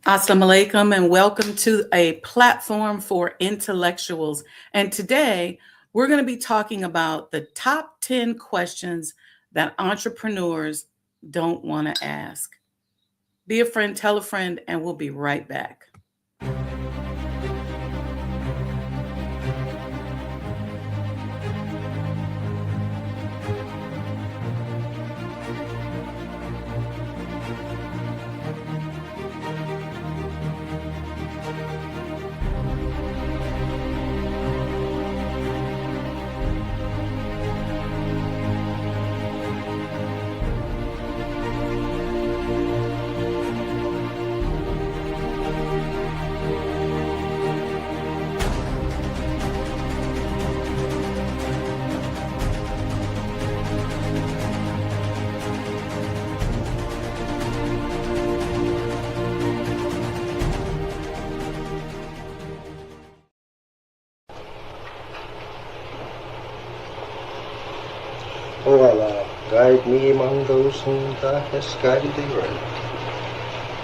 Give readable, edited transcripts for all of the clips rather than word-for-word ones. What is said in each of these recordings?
Assalamu alaikum and welcome to a platform for intellectuals. And today we're going to be talking about the top 10 questions that entrepreneurs don't want to ask. Be a friend, tell a friend, and we'll be right back. O Allah, guide me among those whom Thou hast guided aright,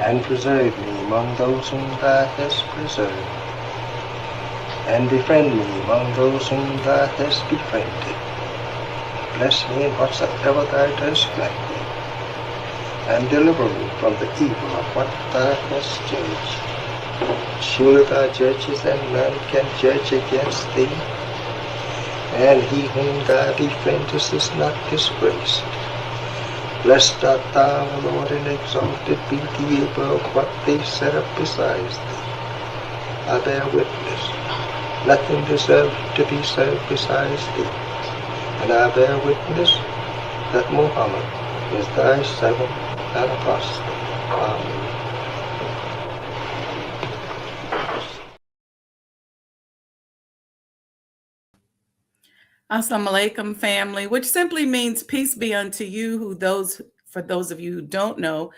and preserve me among those whom Thou hast preserved, and befriend me among those whom Thou hast befriended. Bless me in whatsoever Thou dost grant me, and deliver me from the evil of what Thou hast judged. Surely Thou judges, and none can judge against Thee, and he whom Thou befriendest is not disgraced. Blessed art Thou, O Lord, and exalted be Thee above what they set up besides Thee. I bear witness, nothing deserves to be served besides Thee, and I bear witness that Muhammad is Thy servant and apostle. Amen. Assalamu alaikum, family, which simply means peace be unto you, for those of you who don't know.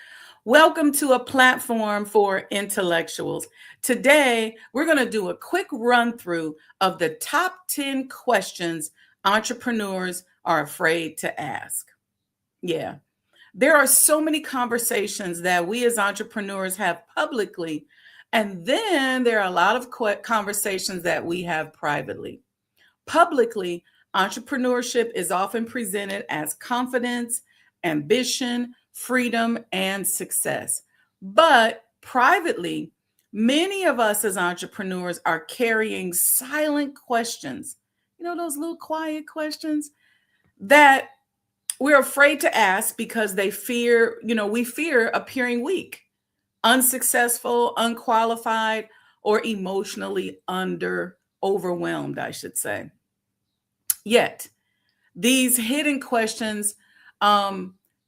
Welcome to a platform for intellectuals. Today, we're going to do a quick run through of the top 10 questions entrepreneurs are afraid to ask. Yeah, there are so many conversations that we as entrepreneurs have publicly, and then there are a lot of conversations that we have privately. Publicly, entrepreneurship is often presented as confidence, ambition, freedom, and success. But privately, many of us as entrepreneurs are carrying silent questions, those little quiet questions that we're afraid to ask because we fear appearing weak, unsuccessful, unqualified, or emotionally overwhelmed, I should say. Yet, these hidden questions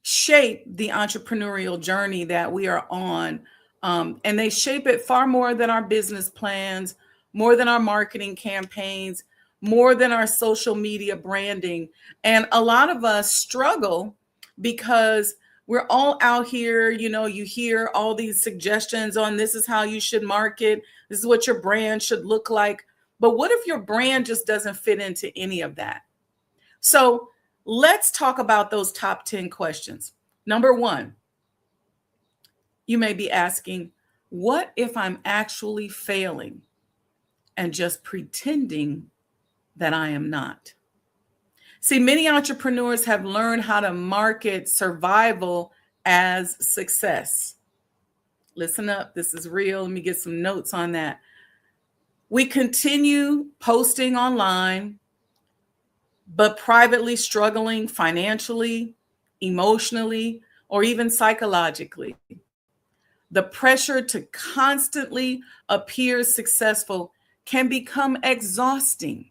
shape the entrepreneurial journey that we are on, and they shape it far more than our business plans, more than our marketing campaigns, more than our social media branding. And a lot of us struggle because we're all out here, you hear all these suggestions on this is how you should market, this is what your brand should look like. But what if your brand just doesn't fit into any of that? So let's talk about those top 10 questions. Number one, you may be asking, what if I'm actually failing and just pretending that I am not? See, many entrepreneurs have learned how to market survival as success. Listen up, this is real. Let me get some notes on that. We continue posting online, but privately struggling financially, emotionally, or even psychologically. The pressure to constantly appear successful can become exhausting.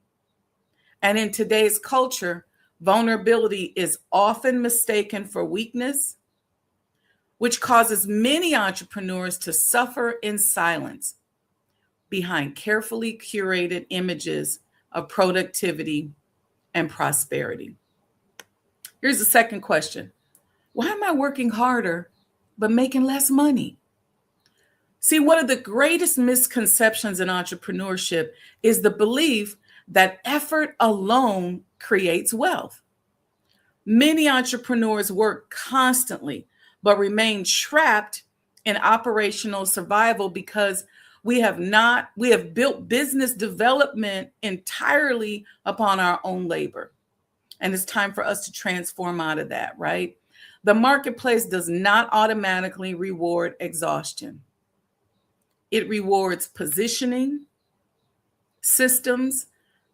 And in today's culture, vulnerability is often mistaken for weakness, which causes many entrepreneurs to suffer in silence behind carefully curated images of productivity and prosperity. Here's the second question. Why am I working harder but making less money? See, one of the greatest misconceptions in entrepreneurship is the belief that effort alone creates wealth. Many entrepreneurs work constantly, but remain trapped in operational survival because we have built business development entirely upon our own labor. And it's time for us to transform out of that, right? The marketplace does not automatically reward exhaustion. It rewards positioning, systems,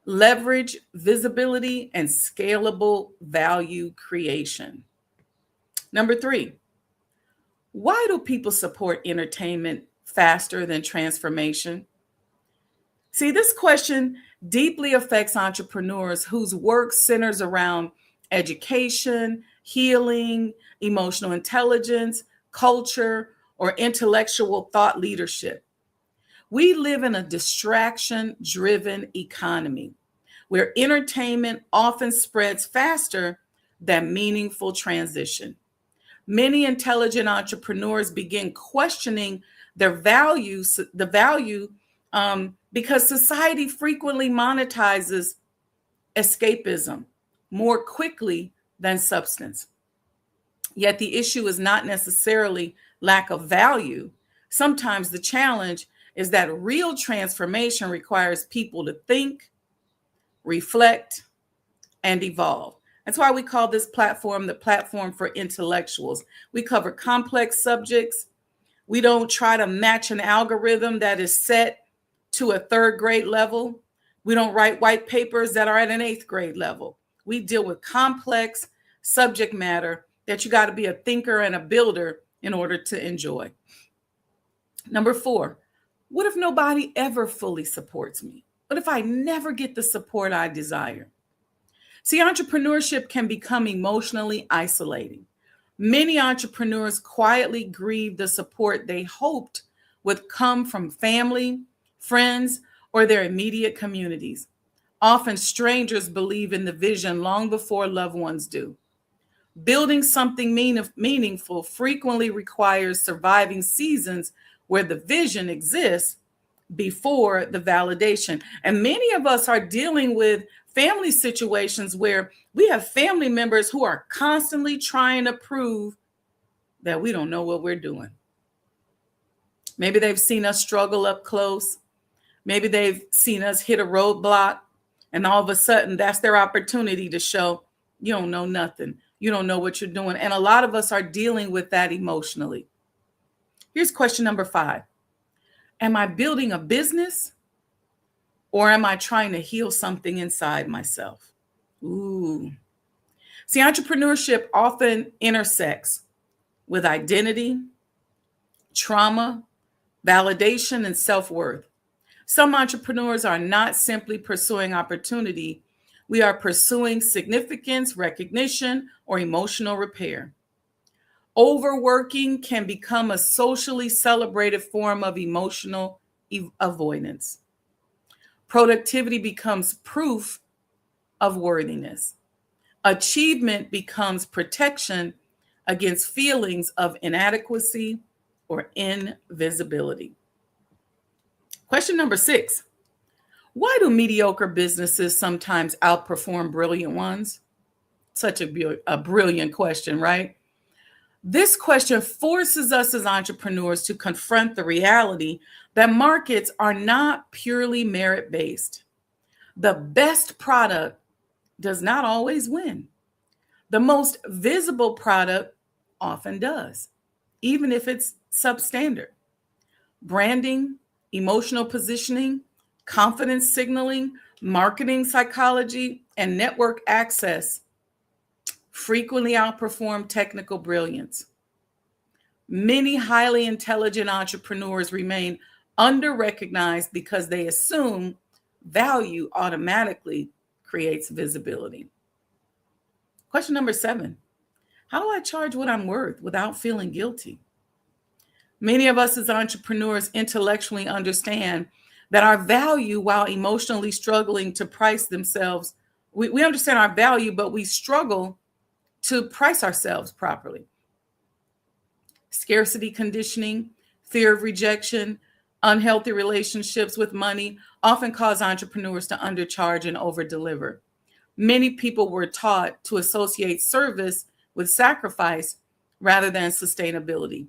leverage, visibility, and scalable value creation. Number 3, why do people support entertainment faster than transformation? See, this question deeply affects entrepreneurs whose work centers around education, healing, emotional intelligence, culture, or intellectual thought leadership. We live in a distraction driven economy where entertainment often spreads faster than meaningful transition. Many intelligent entrepreneurs begin questioning their values, the value, because society frequently monetizes escapism more quickly than substance. Yet the issue is not necessarily lack of value. Sometimes the challenge is that real transformation requires people to think, reflect, and evolve. That's why we call this platform the platform for intellectuals. We cover complex subjects. We don't try to match an algorithm that is set to a 3rd grade level. We don't write white papers that are at an 8th grade level. We deal with complex subject matter that you got to be a thinker and a builder in order to enjoy. Number 4, what if nobody ever fully supports me? What if I never get the support I desire? See, entrepreneurship can become emotionally isolating. Many entrepreneurs quietly grieve the support they hoped would come from family, friends, or their immediate communities. Often strangers believe in the vision long before loved ones do. Building something meaningful frequently requires surviving seasons where the vision exists before the validation. And many of us are dealing with family situations where we have family members who are constantly trying to prove that we don't know what we're doing. Maybe they've seen us struggle up close. Maybe they've seen us hit a roadblock, and all of a sudden that's their opportunity to show you don't know nothing. You don't know what you're doing. And a lot of us are dealing with that emotionally. Here's question number 5. Am I building a business, or am I trying to heal something inside myself? Ooh. See, entrepreneurship often intersects with identity, trauma, validation, and self-worth. Some entrepreneurs are not simply pursuing opportunity. We are pursuing significance, recognition, or emotional repair. Overworking can become a socially celebrated form of emotional avoidance. Productivity becomes proof of worthiness. Achievement becomes protection against feelings of inadequacy or invisibility. Question number 6. Why do mediocre businesses sometimes outperform brilliant ones? Such a brilliant question, right? This question forces us as entrepreneurs to confront the reality that markets are not purely merit-based. The best product does not always win. The most visible product often does, even if it's substandard. Branding, emotional positioning, confidence signaling, marketing psychology, and network access frequently outperform technical brilliance. Many highly intelligent entrepreneurs remain under-recognized because they assume value automatically creates visibility. Question number 7. How do I charge what I'm worth without feeling guilty? Many of us as entrepreneurs intellectually understand that our value, while emotionally struggling to price themselves, we understand our value, but we struggle to price ourselves properly. Scarcity conditioning, fear of rejection, unhealthy relationships with money often cause entrepreneurs to undercharge and overdeliver. Many people were taught to associate service with sacrifice rather than sustainability.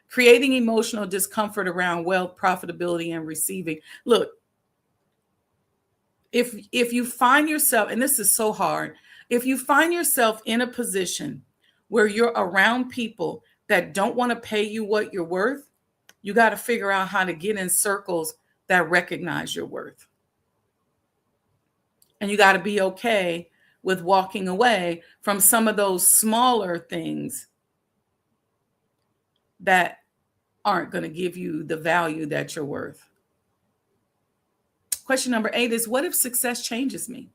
creating emotional discomfort around wealth, profitability, and receiving. Look, if you find yourself, and this is so hard, if you find yourself in a position where you're around people that don't want to pay you what you're worth, you got to figure out how to get in circles that recognize your worth. And you got to be okay with walking away from some of those smaller things that aren't going to give you the value that you're worth. Question number 8 is, what if success changes me?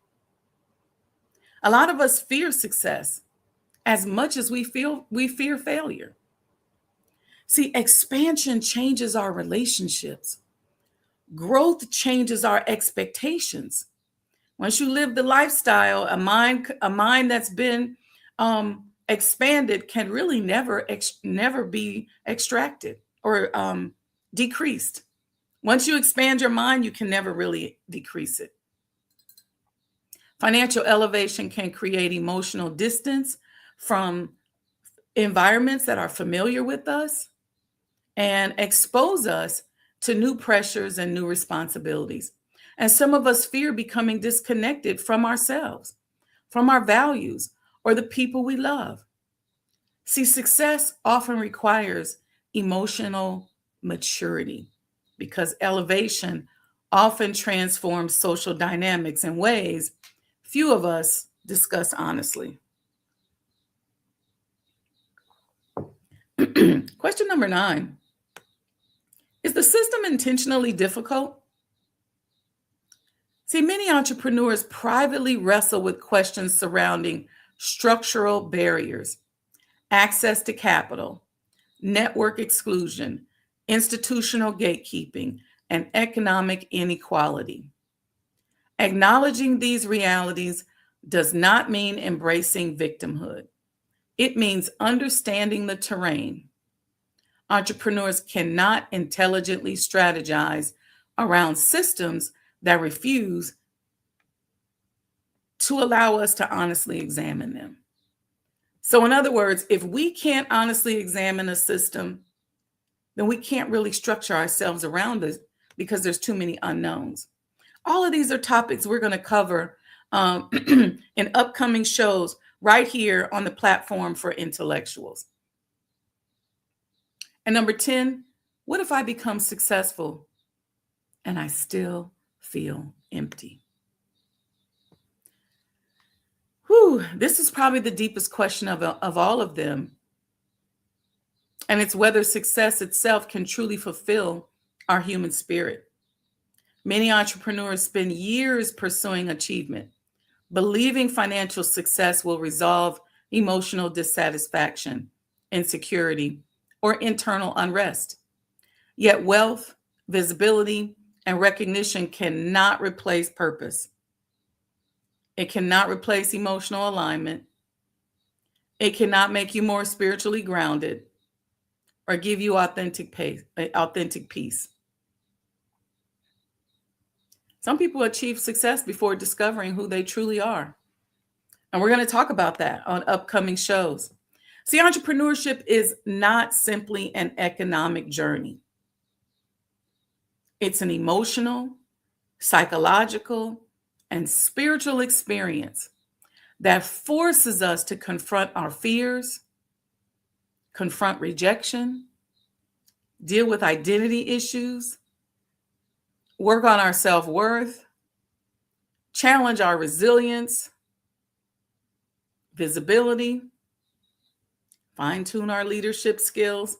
A lot of us fear success as much as we fear failure. See, expansion changes our relationships. Growth changes our expectations. Once you live the lifestyle, a mind that's been expanded can really never be extracted or decreased. Once you expand your mind, you can never really decrease it. Financial elevation can create emotional distance from environments that are familiar with us and expose us to new pressures and new responsibilities. And some of us fear becoming disconnected from ourselves, from our values, or the people we love. See, success often requires emotional maturity because elevation often transforms social dynamics in ways few of us discuss honestly. Question number 9. Is the system intentionally difficult? See, many entrepreneurs privately wrestle with questions surrounding structural barriers, access to capital, network exclusion, institutional gatekeeping, and economic inequality. Acknowledging these realities does not mean embracing victimhood. It means understanding the terrain. Entrepreneurs cannot intelligently strategize around systems that refuse to allow us to honestly examine them. So, in other words, if we can't honestly examine a system, then we can't really structure ourselves around it because there's too many unknowns. All of these are topics we're going to cover in upcoming shows right here on the platform for intellectuals. And number 10, what if I become successful and I still feel empty? Whew, this is probably the deepest question of all of them. And it's whether success itself can truly fulfill our human spirit. Many entrepreneurs spend years pursuing achievement, believing financial success will resolve emotional dissatisfaction, insecurity, or internal unrest. Yet wealth, visibility, and recognition cannot replace purpose. It cannot replace emotional alignment. It cannot make you more spiritually grounded or give you authentic peace. Some people achieve success before discovering who they truly are. And we're going to talk about that on upcoming shows. See, entrepreneurship is not simply an economic journey. It's an emotional, psychological, and spiritual experience that forces us to confront our fears, confront rejection, deal with identity issues, work on our self-worth, challenge our resilience, visibility, fine-tune our leadership skills,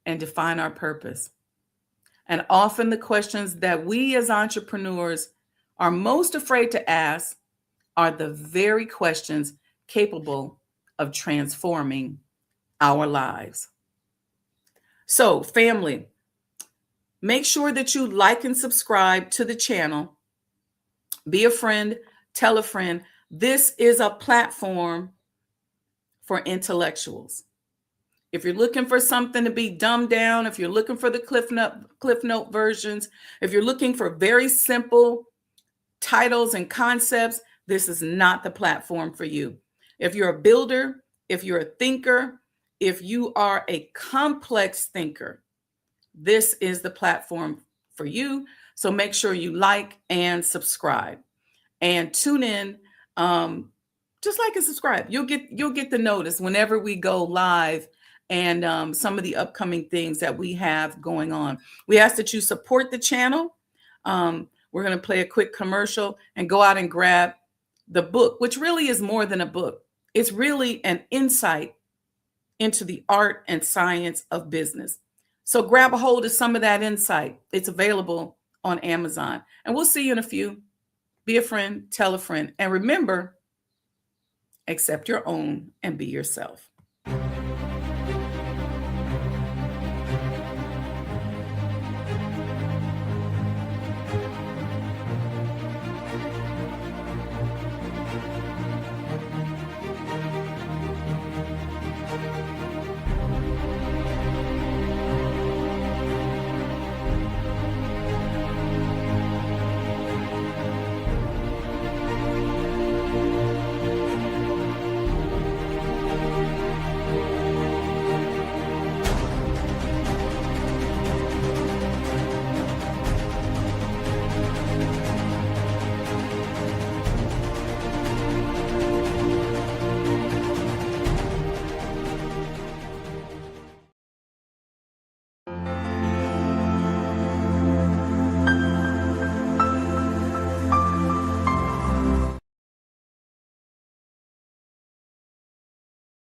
and define our purpose. And often the questions that we as entrepreneurs are most afraid to ask are the very questions capable of transforming our lives. So, family, make sure that you like and subscribe to the channel. Be a friend, tell a friend. This is a platform for intellectuals. If you're looking for something to be dumbed down, if you're looking for the Cliff Note versions, if you're looking for very simple titles and concepts, this is not the platform for you. If you're a builder, if you're a thinker, if you are a complex thinker, this is the platform for you. So make sure you like and subscribe and tune in. Just like and subscribe. You'll get the notice whenever we go live and some of the upcoming things that we have going on. We ask that you support the channel. We're going to play a quick commercial and go out and grab the book, which really is more than a book. It's really an insight into the art and science of business. So grab a hold of some of that insight. It's available on Amazon. And we'll see you in a few. Be a friend, tell a friend. And remember, accept your own and be yourself.